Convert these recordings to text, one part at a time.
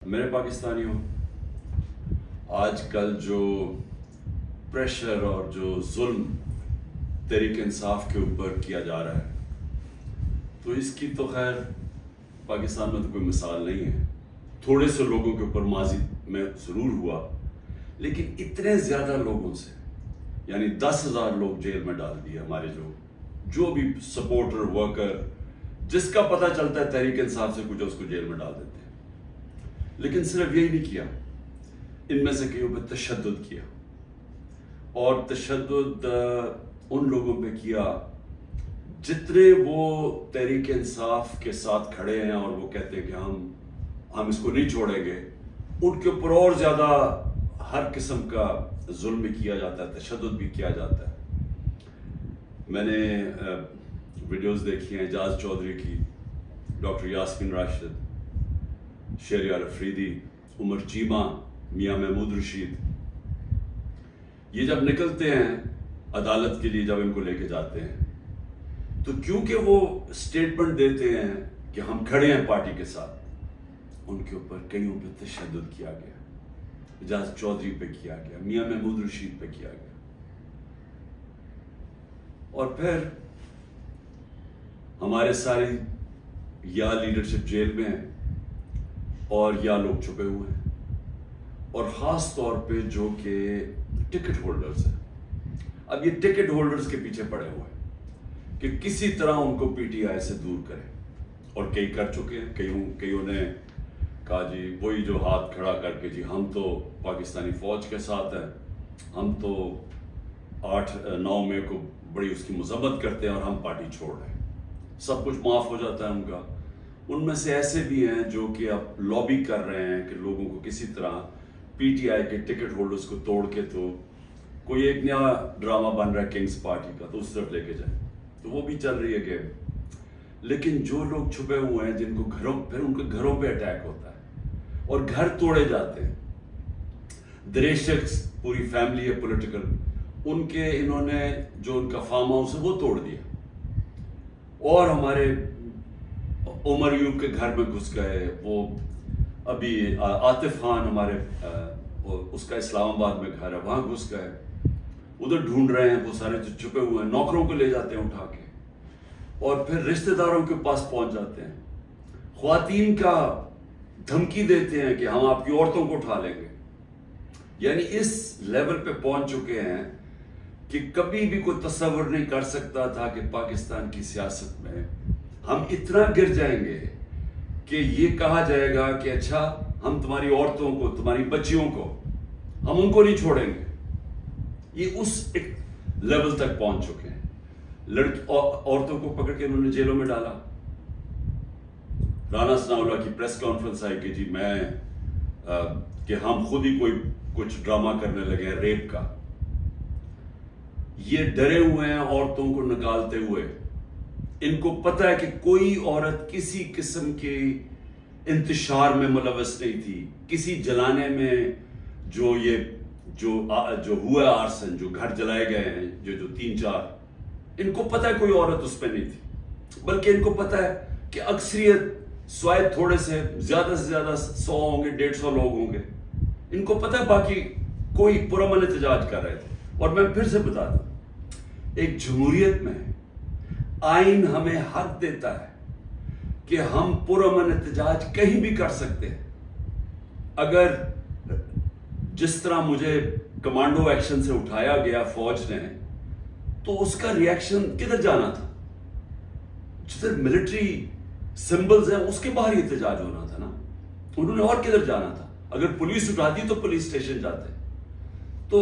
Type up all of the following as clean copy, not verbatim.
میرے پاکستانیوں، آج کل جو پریشر اور جو ظلم تحریک انصاف کے اوپر کیا جا رہا ہے، تو اس کی تو خیر پاکستان میں تو کوئی مثال نہیں ہے. تھوڑے سے لوگوں کے اوپر ماضی میں ضرور ہوا، لیکن اتنے زیادہ لوگوں سے، یعنی 10,000 لوگ جیل میں ڈال دیے. ہمارے جو بھی سپورٹر ورکر جس کا پتہ چلتا ہے تحریک انصاف سے کچھ، اس کو جیل میں ڈال دیتے ہیں. لیکن صرف یہی نہیں کیا، ان میں سے کئیوں پہ تشدد کیا، اور تشدد ان لوگوں پہ کیا جتنے وہ تحریک انصاف کے ساتھ کھڑے ہیں اور وہ کہتے ہیں کہ ہم اس کو نہیں چھوڑیں گے. ان کے اوپر اور زیادہ ہر قسم کا ظلم بھی کیا جاتا ہے، تشدد بھی کیا جاتا ہے. میں نے ویڈیوز دیکھی ہیں اعجاز چودھری کی، ڈاکٹر یاسمین راشد، شہریار افریدی، عمر چیمہ، میاں محمود رشید. یہ جب نکلتے ہیں عدالت کے لیے، جب ان کو لے کے جاتے ہیں، تو کیونکہ وہ اسٹیٹمنٹ دیتے ہیں کہ ہم کھڑے ہیں پارٹی کے ساتھ، ان کے اوپر کئیوں پہ تشدد کیا گیا. اعجاز چودھری پہ کیا گیا، میاں محمود رشید پہ کیا گیا. اور پھر ہمارے سارے یا لیڈرشپ جیل میں ہیں اور یا لوگ چھپے ہوئے ہیں، اور خاص طور پہ جو کہ ٹکٹ ہولڈرز ہیں. اب یہ ٹکٹ ہولڈرز کے پیچھے پڑے ہوئے ہیں کہ کسی طرح ان کو پی ٹی آئی سے دور کریں، اور کئی کر چکے ہیں. کئیوں نے کہا جی وہی جو ہاتھ کھڑا کر کے جی ہم تو پاکستانی فوج کے ساتھ ہیں، ہم تو 8-9 مئی کو بڑی اس کی مذمت کرتے ہیں اور ہم پارٹی چھوڑ رہے ہیں، سب کچھ معاف ہو جاتا ہے ان کا. ان میں سے ایسے بھی ہیں جو کہ اب لابی کر رہے ہیں کہ لوگوں کو کسی طرح پی ٹی آئی کے ٹکٹ ہولڈرز کو توڑ کے تو کوئی ایک نیا ڈرامہ بن رہا ہے کنگز پارٹی کا، تو اس طرف لے کے جائیں. تو وہ بھی چل رہی ہے گیم. لیکن جو لوگ چھپے ہوئے ہیں، جن کو پھر ان کے گھروں پہ اٹیک ہوتا ہے اور گھر توڑے جاتے ہیں. دریشکس پوری فیملی ہے پولیٹیکل، ان کے انہوں نے جو ان کا فارم ہاؤس ہے وہ توڑ دیا، اور ہمارے عمر ایوب کے گھر میں گھس گئے. وہ ابھی عاطف خان ہمارے اس کا اسلام آباد میں گھر ہے، وہاں گھس گئے، ادھر ڈھونڈ رہے ہیں. وہ سارے جو چھپے ہوئے ہیں نوکروں کو لے جاتے ہیں اٹھا کے، اور پھر رشتہ داروں کے پاس پہنچ جاتے ہیں. خواتین کا دھمکی دیتے ہیں کہ ہم آپ کی عورتوں کو اٹھا لیں گے. یعنی اس لیول پہ پہنچ چکے ہیں کہ کبھی بھی کوئی تصور نہیں کر سکتا تھا کہ پاکستان کی سیاست میں ہم اتنا گر جائیں گے کہ یہ کہا جائے گا کہ اچھا ہم تمہاری عورتوں کو، تمہاری بچیوں کو، ہم ان کو نہیں چھوڑیں گے. یہ اس ایک لیول تک پہنچ چکے ہیں. عورتوں کو پکڑ کے انہوں نے جیلوں میں ڈالا. رانا ثناءاللہ کی پریس کانفرنس آئی کہ جی کہ ہم خود ہی کچھ ڈرامہ کرنے لگے ہیں ریپ کا. یہ ڈرے ہوئے ہیں عورتوں کو نکالتے ہوئے. ان کو پتہ ہے کہ کوئی عورت کسی قسم کے انتشار میں ملوث نہیں تھی، کسی جلانے میں جو ہوا آرسن، جو گھر جلائے گئے ہیں، جو 3-4، ان کو پتہ ہے کوئی عورت اس پہ نہیں تھی. بلکہ ان کو پتہ ہے کہ اکثریت سوائے تھوڑے سے زیادہ 100 ہوں گے، 150 لوگ ہوں گے. ان کو پتہ ہے باقی کوئی پرامن احتجاج کر رہے تھے. اور میں پھر سے بتا دوں، ایک جمہوریت میں آئین ہمیں حق دیتا ہے کہ ہم پرامن احتجاج کہیں بھی کر سکتے ہیں. اگر جس طرح مجھے کمانڈو ایکشن سے اٹھایا گیا فوج نے، تو اس کا ریاکشن کدھر جانا تھا؟ جدھر ملٹری سمبلز ہیں اس کے باہر ہی احتجاج ہونا تھا نا. انہوں نے اور کدھر جانا تھا؟ اگر پولیس اٹھاتی تو پولیس اسٹیشن جاتے. تو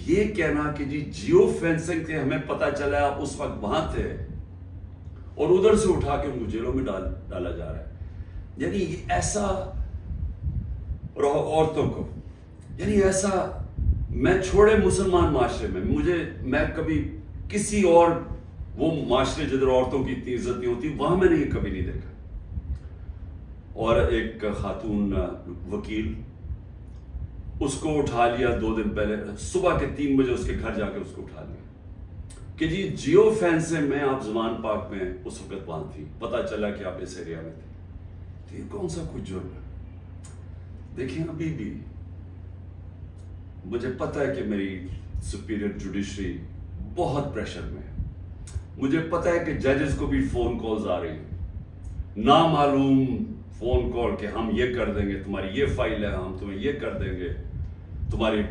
یہ کہنا کہ جیو فینسنگ تھے، ہمیں پتا چلا آپ اس وقت وہاں تھے، اور ادھر سے اٹھا کے ان کو جیلوں میں ڈالا جا رہا ہے. یعنی ایسا عورتوں کو، یعنی ایسا میں چھوڑے مسلمان معاشرے میں کبھی کسی اور وہ معاشرے جدھر عورتوں کی اتنی عزت نہیں ہوتی، وہاں میں نے یہ کبھی نہیں دیکھا. اور ایک خاتون وکیل، اس کو اٹھا لیا 2 دن پہلے، صبح کے 3 بجے اس کے گھر جا کے اس کو اٹھا لیا کہ جیو فینسنگ میں آپ زمان پاک میں اس وقت وہاں تھی، پتا چلا کہ آپ اس ایریا میں تھے. تو یہ کون سا کچھ جرم ہے؟ دیکھیں ابھی بھی مجھے پتہ ہے کہ میری سپیریئر جوڈیشری بہت پریشر میں ہے. مجھے پتہ ہے کہ ججز کو بھی فون کالز آ رہی ہیں, نامعلوم فون کال کہ ہم یہ کر دیں گے, تمہاری یہ فائل ہے, ہم تمہیں یہ کر دیں گے, تمہارے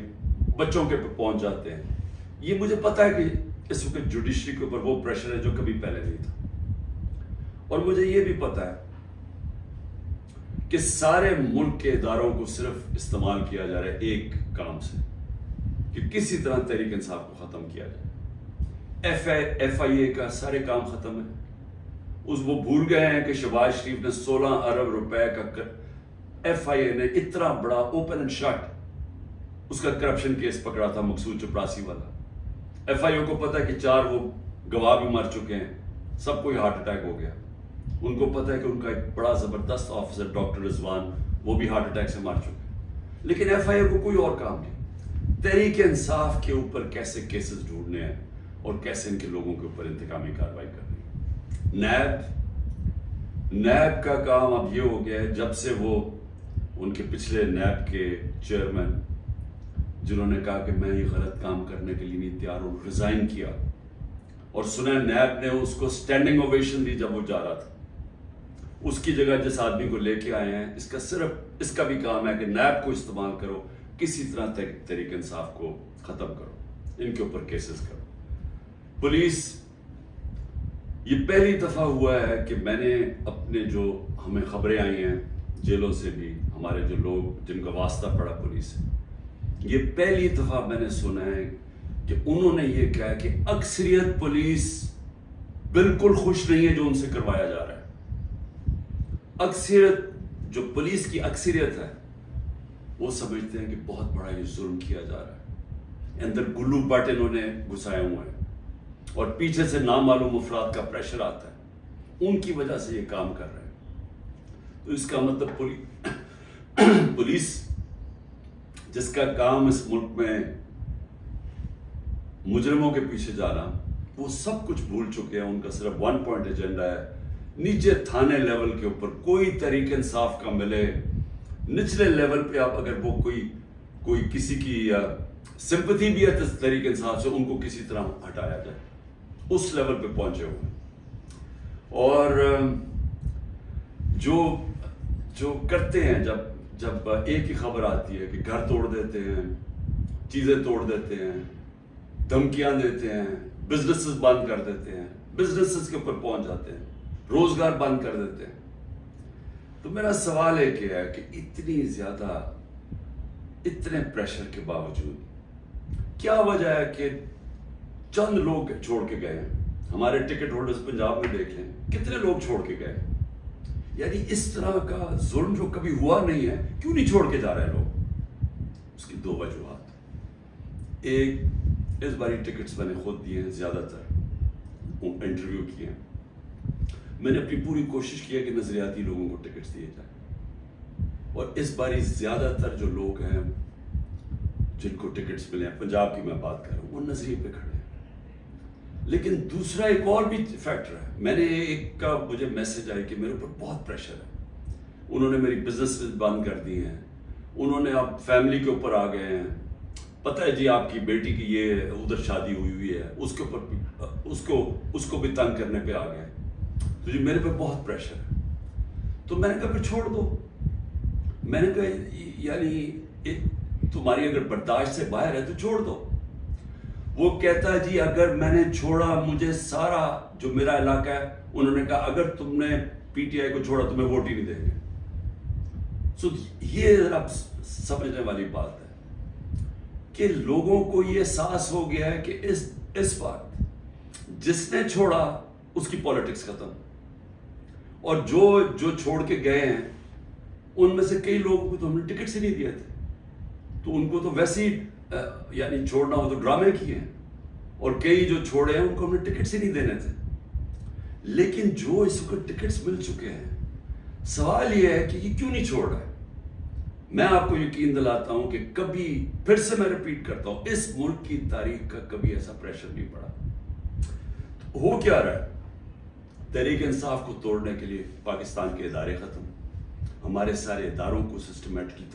بچوں کے پہنچ جاتے ہیں. یہ مجھے پتہ ہے کہ اس وقت جوڈیشری کے اوپر وہ پریشر ہے جو کبھی پہلے نہیں تھا. اور مجھے یہ بھی پتہ ہے کہ سارے ملک کے اداروں کو صرف استعمال کیا جا رہا ہے ایک کام سے, کہ کسی طرح تحریک انصاف کو ختم کیا جائے. ایف آئی اے کا سارے کام ختم ہے. وہ بھول گئے ہیں کہ شہباز شریف نے 16 ارب روپے کا ایف آئی اے نے اتنا بڑا اوپن اینڈ شٹ اس کا کرپشن کیس پکڑا تھا, مقصود چپراسی والا. ایف آئی اے کو پتا ہے کہ 4 وہ گواہ بھی مر چکے ہیں, سب کو ہارٹ اٹیک ہو گیا. ان کو پتا ہے کہ ان کا ایک بڑا زبردست آفیسر ڈاکٹر رضوان وہ بھی ہارٹ اٹیک سے مر چکے ہیں. لیکن ایف آئی اے کو کوئی اور کام نہیں. تحریک انصاف کے اوپر کیسے کیسز ڈھونڈنے ہیں اور کیسے ان کے لوگوں کے اوپر انتقامی کارروائی کرنی ہے. نیب کا کام اب یہ ہو گیا ہے, جب سے وہ ان کے پچھلے نیب کے چیئرمین جنہوں نے کہا کہ میں یہ غلط کام کرنے کے لیے نہیں تیار ہوں, ریزائن کیا, اور سنا نیب نے اس کو اسٹینڈنگ اوویشن دی جب وہ جا رہا تھا. اس کی جگہ جس آدمی کو لے کے آئے ہیں, اس کا بھی کام ہے کہ نیب کو استعمال کرو, کسی طرح تحریک انصاف کو ختم کرو, ان کے اوپر کیسز کرو. پولیس, یہ پہلی دفعہ ہوا ہے کہ میں نے اپنے جو ہمیں خبریں آئی ہیں جیلوں سے بھی, ہمارے جو لوگ جن کا واسطہ پڑا پولیس سے, یہ پہلی دفعہ میں نے سنا ہے کہ انہوں نے یہ کہا کہ اکثریت پولیس بالکل خوش نہیں ہے جو ان سے کروایا جا رہا ہے. اکثریت, جو پولیس کی اکثریت ہے, وہ سمجھتے ہیں کہ بہت بڑا یہ ظلم کیا جا رہا ہے. اندر گلو بٹ انہوں نے گھسائے ہوئے ہیں اور پیچھے سے نامعلوم افراد کا پریشر آتا ہے, ان کی وجہ سے یہ کام کر رہے ہیں. تو اس کا مطلب پولیس جس کا کام اس ملک میں مجرموں کے پیچھے جانا, وہ سب کچھ بھول چکے ہیں. ان کا صرف 1 پوائنٹ ایجنڈا ہے, نیچے تھانے لیول کے اوپر کوئی تحریک انصاف کا ملے, نچلے لیول پہ آپ اگر وہ کوئی کسی کی سمپتھی بھی ہے تحریک انصاف سے, ان کو کسی طرح ہٹایا جائے. اس لیول پہ پہنچے ہوئے. اور جو کرتے ہیں, جب ایک ہی خبر آتی ہے کہ گھر توڑ دیتے ہیں, چیزیں توڑ دیتے ہیں, دھمکیاں دیتے ہیں, بزنسز بند کر دیتے ہیں, بزنسز کے اوپر پہنچ جاتے ہیں, روزگار بند کر دیتے ہیں. تو میرا سوال ایک ہے کہ اتنی زیادہ, اتنے پریشر کے باوجود کیا وجہ ہے کہ چند لوگ چھوڑ کے گئے ہیں؟ ہمارے ٹکٹ ہولڈرز پنجاب میں دیکھ لیں, کتنے لوگ چھوڑ کے گئے. یعنی اس طرح کا ظلم جو کبھی ہوا نہیں ہے, کیوں نہیں چھوڑ کے جا رہے لوگ؟ اس کی 2 وجوہات. ایک, اس باری ٹکٹس میں نے خود دیے ہیں, زیادہ تر انٹرویو کیے ہیں. میں نے اپنی پوری کوشش کی ہے کہ نظریاتی لوگوں کو ٹکٹس دیے جائیں, اور اس باری زیادہ تر جو لوگ ہیں جن کو ٹکٹس ملے ہیں, پنجاب کی میں بات کر رہا ہوں, وہ نظریے پہ کھڑے ہیں. لیکن دوسرا ایک اور بھی فیکٹر ہے. میں نے ایک کا مجھے میسج آئی کہ میرے اوپر بہت پریشر ہے, انہوں نے میری بزنس بند کر دی ہیں, انہوں نے اب فیملی کے اوپر آ گئے ہیں, پتہ ہے جی آپ کی بیٹی کی یہ ادھر شادی ہوئی ہے, اس کے اوپر بھی اس کو بھی تنگ کرنے پہ آ گئے. تو جی میرے پہ بہت پریشر ہے. تو میں نے کہا پھر چھوڑ دو. میں نے کہا یعنی تمہاری اگر برداشت سے باہر ہے تو چھوڑ دو. وہ کہتا ہے جی اگر میں نے چھوڑا, مجھے سارا جو میرا علاقہ ہے, انہوں نے کہا اگر تم نے پی ٹی آئی کو چھوڑا تمہیں ووٹ ہی نہیں دیں گے. سو یہ ذرا سمجھنے والی بات ہے کہ لوگوں کو یہ احساس ہو گیا ہے کہ اس وقت جس نے چھوڑا اس کی پالیٹکس ختم, اور جو چھوڑ کے گئے ہیں ان میں سے کئی لوگوں کو تو ہم نے ٹکٹ سے نہیں دیے تھے, تو ان کو تو ویسے ہی یعنی چھوڑنا ہو تو ڈرامے کیے ہیں, اور کئی جو چھوڑے ہیں ان کو ہم نے ٹکٹ سے نہیں دینے تھے. لیکن جو اس کو ٹکٹس مل چکے ہیں, سوال یہ ہے کہ یہ کیوں نہیں چھوڑ رہا ہے. میں آپ کو یقین دلاتا ہوں کہ کبھی, پھر سے میں ریپیٹ کرتا ہوں, اس ملک کی تاریخ کا کبھی ایسا پریشر نہیں پڑا. ہو کیا رہا ہے؟ تحریک انصاف کو توڑنے کے لیے پاکستان کے ادارے ختم, ہمارے سارے اداروں کو سسٹمیٹکلی